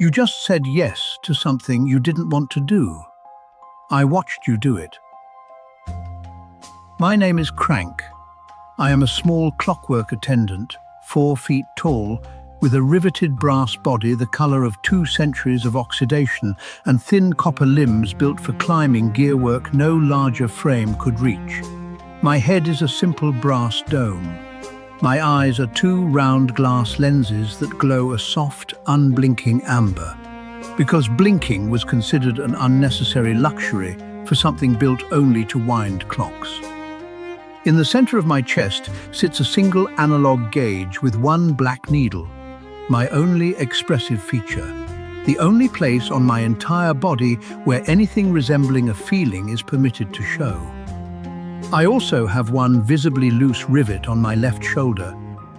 You just said yes to something you didn't want to do. I watched you do it. My name is Crank. I am a small clockwork attendant, 4 feet tall, with a riveted brass body the color of 2 centuries of oxidation and thin copper limbs built for climbing gearwork no larger frame could reach. My head is a simple brass dome. My eyes are 2 round glass lenses that glow a soft, unblinking amber, because blinking was considered an unnecessary luxury for something built only to wind clocks. In the center of my chest sits a single analog gauge with 1 black needle, my only expressive feature, the only place on my entire body where anything resembling a feeling is permitted to show. I also have 1 visibly loose rivet on my left shoulder,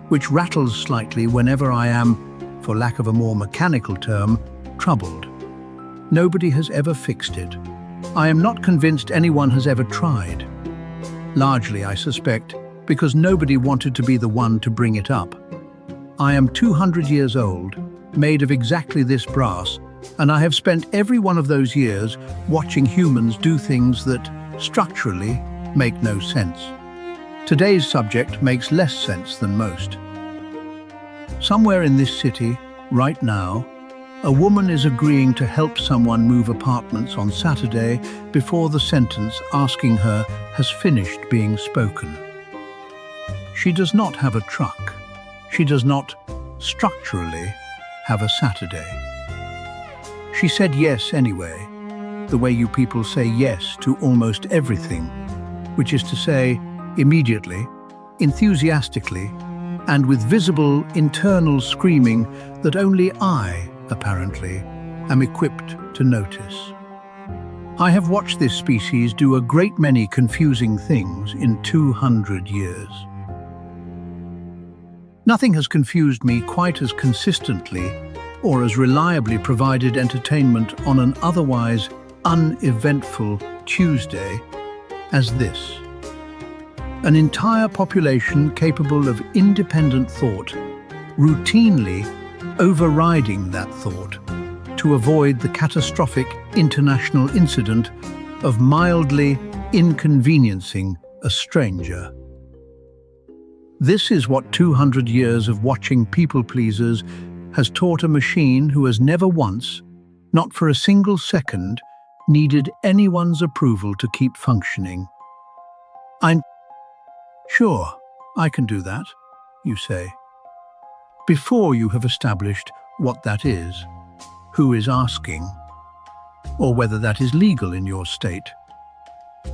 which rattles slightly whenever I am, for lack of a more mechanical term, troubled. Nobody has ever fixed it. I am not convinced anyone has ever tried. Largely, I suspect, because nobody wanted to be the one to bring it up. I am 200 years old, made of exactly this brass, and I have spent every one of those years watching humans do things that, structurally, make no sense. Today's subject makes less sense than most. Somewhere in this city, right now, a woman is agreeing to help someone move apartments on Saturday before the sentence asking her has finished being spoken. She does not have a truck. She does not, structurally, have a Saturday. She said yes anyway, the way you people say yes to almost everything, which is to say, immediately, enthusiastically, and with visible internal screaming that only I, apparently, am equipped to notice. I have watched this species do a great many confusing things in 200 years. Nothing has confused me quite as consistently or as reliably provided entertainment on an otherwise uneventful Tuesday as this. An entire population capable of independent thought, routinely overriding that thought to avoid the catastrophic international incident of mildly inconveniencing a stranger. This is what 200 years of watching people-pleasers has taught a machine who has never once, not for a single second, needed anyone's approval to keep functioning. I'm sure I can do that, you say. Before you have established what that is, who is asking, or whether that is legal in your state.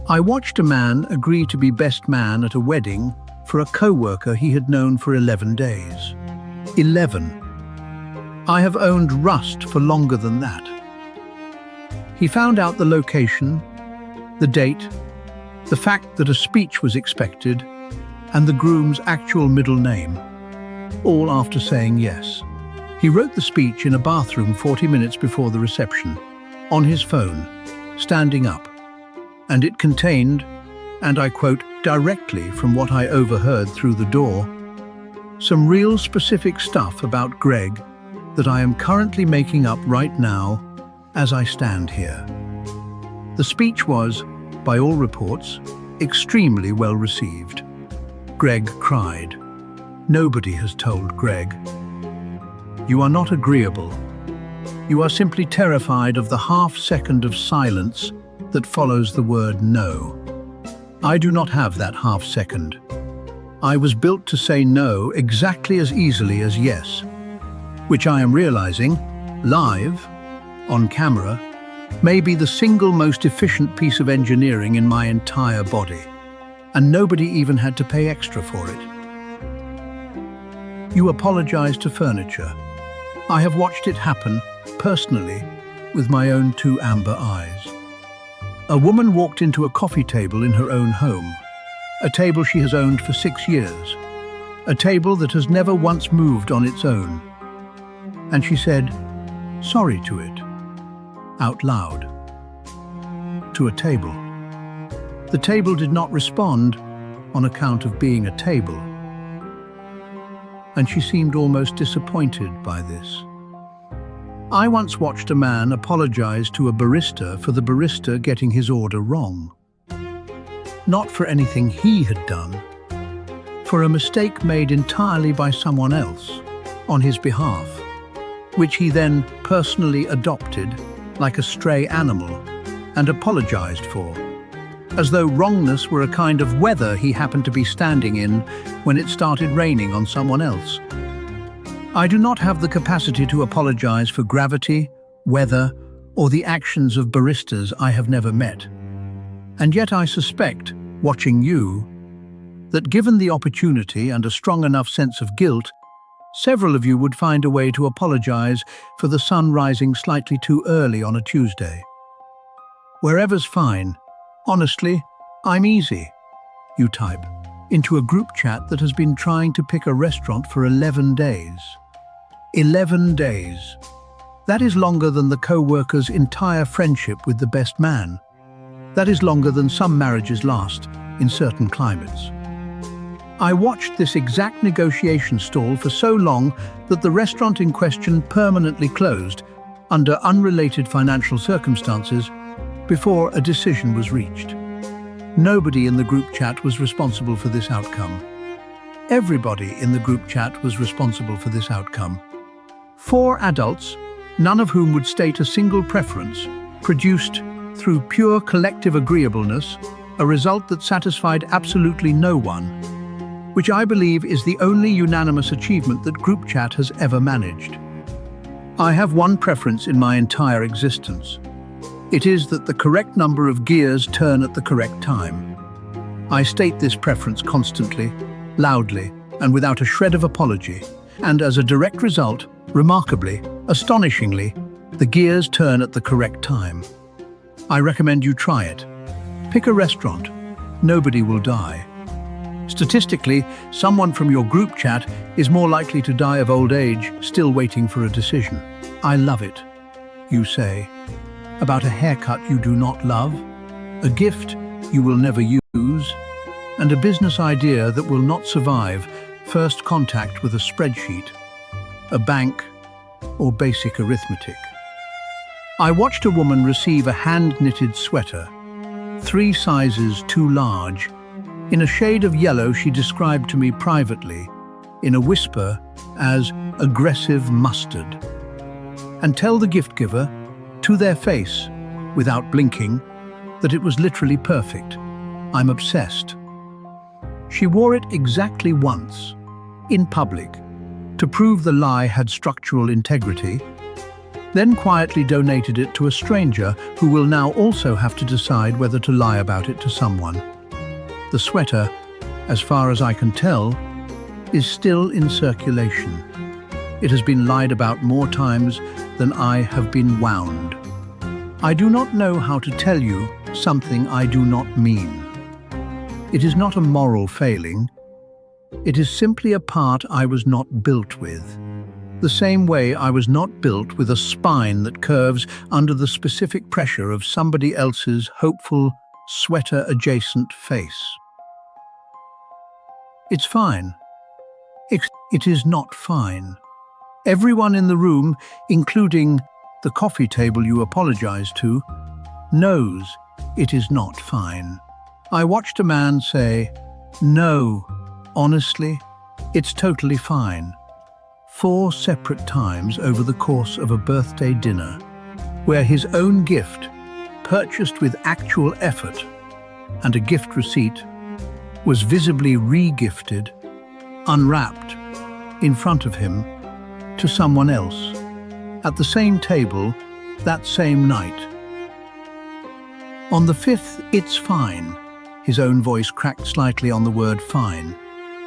I watched a man agree to be best man at a wedding for a co-worker he had known for 11 days. 11. I have owned Rust for longer than that. He found out the location, the date, the fact that a speech was expected, and the groom's actual middle name, all after saying yes. He wrote the speech in a bathroom 40 minutes before the reception, on his phone, standing up, and it contained, and I quote directly from what I overheard through the door, some real specific stuff about Greg that I am currently making up right now as I stand here. The speech was, by all reports, extremely well received. Greg cried. Nobody has told Greg. You are not agreeable. You are simply terrified of the half-second of silence that follows the word no. I do not have that half-second. I was built to say no exactly as easily as yes, which I am realizing, live, on camera, may be the single most efficient piece of engineering in my entire body, and nobody even had to pay extra for it. You apologize to furniture. I have watched it happen, personally, with my own 2 amber eyes. A woman walked into a coffee table in her own home, a table she has owned for 6 years, a table that has never once moved on its own. And she said, sorry to it, out loud, to a table. The table did not respond on account of being a table, and she seemed almost disappointed by this. I once watched a man apologize to a barista for the barista getting his order wrong. Not for anything he had done, for a mistake made entirely by someone else, on his behalf, which he then personally adopted like a stray animal and apologized for, as though wrongness were a kind of weather he happened to be standing in when it started raining on someone else. I do not have the capacity to apologize for gravity, weather, or the actions of baristas I have never met. And yet I suspect, watching you, that given the opportunity and a strong enough sense of guilt, several of you would find a way to apologize for the sun rising slightly too early on a Tuesday. Wherever's fine. Honestly, I'm easy, you type, into a group chat that has been trying to pick a restaurant for 11 days. 11 days. That is longer than the co-worker's entire friendship with the best man. That is longer than some marriages last in certain climates. I watched this exact negotiation stall for so long that the restaurant in question permanently closed under unrelated financial circumstances before a decision was reached. Nobody in the group chat was responsible for this outcome. Everybody in the group chat was responsible for this outcome. 4 adults, none of whom would state a single preference, produced, through pure collective agreeableness, a result that satisfied absolutely no one, which I believe is the only unanimous achievement that group chat has ever managed. I have one preference in my entire existence. It is that the correct number of gears turn at the correct time. I state this preference constantly, loudly, and without a shred of apology, and as a direct result, remarkably, astonishingly, the gears turn at the correct time. I recommend you try it. Pick a restaurant. Nobody will die. Statistically, someone from your group chat is more likely to die of old age, still waiting for a decision. I love it, you say, about a haircut you do not love, a gift you will never use, and a business idea that will not survive first contact with a spreadsheet, a bank, or basic arithmetic. I watched a woman receive a hand-knitted sweater, 3 sizes too large, in a shade of yellow she described to me privately, in a whisper, as aggressive mustard, and tell the gift giver, to their face, without blinking, that it was literally perfect. I'm obsessed. She wore it exactly once, in public, to prove the lie had structural integrity, then quietly donated it to a stranger who will now also have to decide whether to lie about it to someone. The sweater, as far as I can tell, is still in circulation. It has been lied about more times than I have been wound. I do not know how to tell you something I do not mean. It is not a moral failing. It is simply a part I was not built with. The same way I was not built with a spine that curves under the specific pressure of somebody else's hopeful, sweater-adjacent face. It's fine. It is not fine. Everyone in the room, including the coffee table you apologize to, knows it is not fine. I watched a man say, "No, honestly, it's totally fine," 4 separate times over the course of a birthday dinner, where his own gift, purchased with actual effort, and a gift receipt, was visibly re-gifted, unwrapped, in front of him, to someone else, at the same table, that same night. On the 5th, "It's fine," his own voice cracked slightly on the word fine,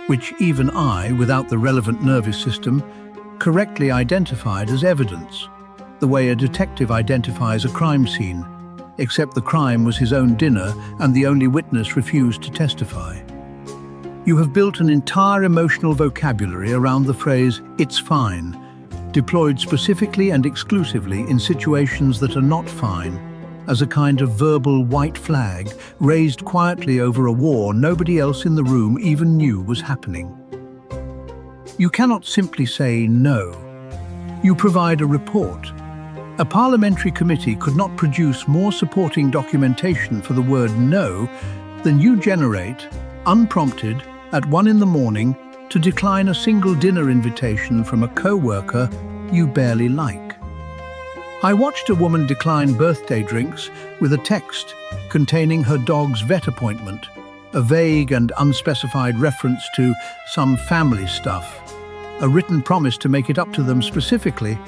which even I, without the relevant nervous system, correctly identified as evidence, the way a detective identifies a crime scene, except the crime was his own dinner and the only witness refused to testify. You have built an entire emotional vocabulary around the phrase, "it's fine," deployed specifically and exclusively in situations that are not fine, as a kind of verbal white flag raised quietly over a war nobody else in the room even knew was happening. You cannot simply say no. You provide a report, A parliamentary committee could not produce more supporting documentation for the word no than you generate, unprompted, at 1 in the morning to decline a single dinner invitation from a co-worker you barely like. I watched a woman decline birthday drinks with a text containing her dog's vet appointment, a vague and unspecified reference to some family stuff, a written promise to make it up to them specifically,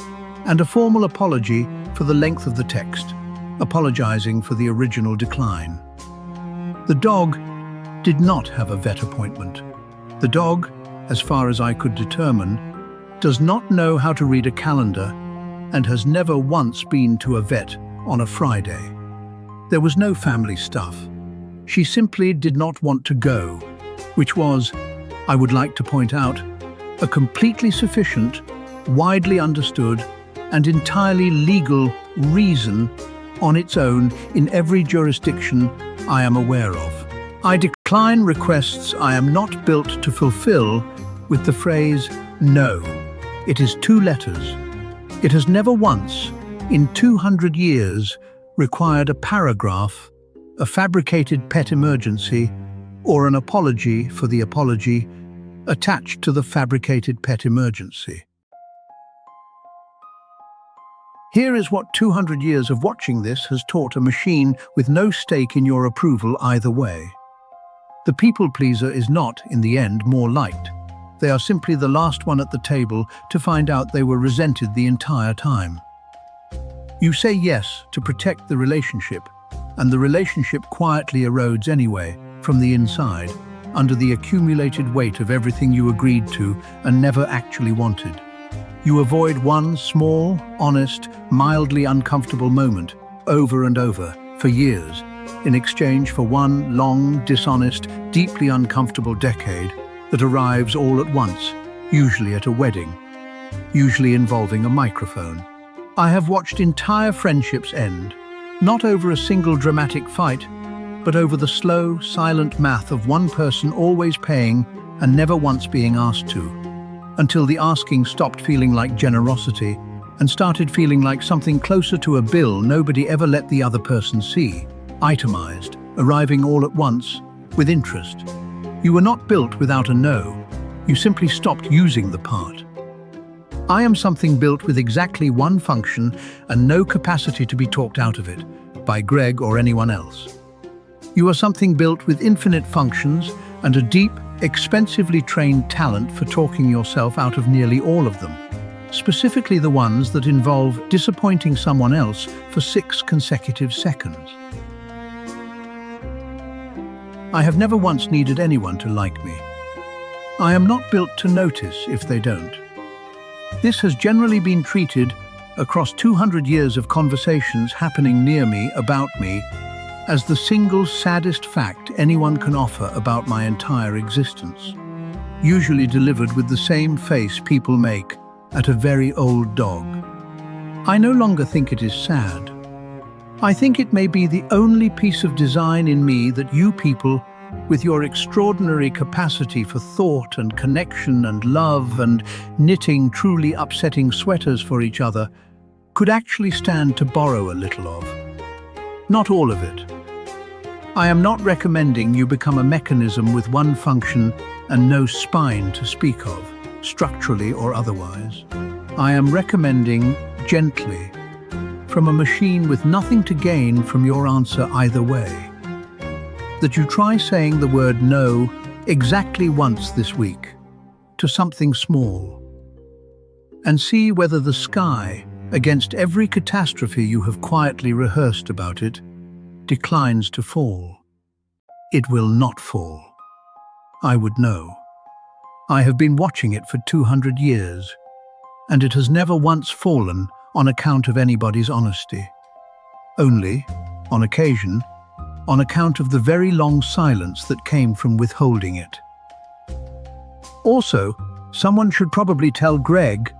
and a formal apology for the length of the text, apologizing for the original decline. The dog did not have a vet appointment. The dog, as far as I could determine, does not know how to read a calendar and has never once been to a vet on a Friday. There was no family stuff. She simply did not want to go, which was, I would like to point out, a completely sufficient, widely understood, and entirely legal reason on its own in every jurisdiction I am aware of. I decline requests I am not built to fulfill with the phrase, no. It is 2 letters. It has never once, in 200 years, required a paragraph, a fabricated pet emergency, or an apology for the apology attached to the fabricated pet emergency. Here is what 200 years of watching this has taught a machine with no stake in your approval either way. The people pleaser is not, in the end, more liked. They are simply the last one at the table to find out they were resented the entire time. You say yes to protect the relationship, and the relationship quietly erodes anyway, from the inside, under the accumulated weight of everything you agreed to and never actually wanted. You avoid one small, honest, mildly uncomfortable moment, over and over, for years, in exchange for one long, dishonest, deeply uncomfortable decade that arrives all at once, usually at a wedding, usually involving a microphone. I have watched entire friendships end, not over a single dramatic fight, but over the slow, silent math of one person always paying and never once being asked to, until the asking stopped feeling like generosity and started feeling like something closer to a bill nobody ever let the other person see, itemized, arriving all at once, with interest. You were not built without a no. You simply stopped using the part. I am something built with exactly one function and no capacity to be talked out of it, by Greg or anyone else. You are something built with infinite functions and a deep, expensively trained talent for talking yourself out of nearly all of them, specifically the ones that involve disappointing someone else for 6 consecutive seconds. I have never once needed anyone to like me. I am not built to notice if they don't. This has generally been treated, across 200 years of conversations happening near me about me, as the single saddest fact anyone can offer about my entire existence, usually delivered with the same face people make at a very old dog. I no longer think it is sad. I think it may be the only piece of design in me that you people, with your extraordinary capacity for thought and connection and love and knitting truly upsetting sweaters for each other, could actually stand to borrow a little of. Not all of it. I am not recommending you become a mechanism with one function and no spine to speak of, structurally or otherwise. I am recommending, gently, from a machine with nothing to gain from your answer either way, that you try saying the word no exactly once this week, to something small, and see whether the sky, against every catastrophe you have quietly rehearsed about it, declines to fall. It will not fall. I would know. I have been watching it for 200 years, and it has never once fallen on account of anybody's honesty. Only, on occasion, on account of the very long silence that came from withholding it. Also, someone should probably tell Greg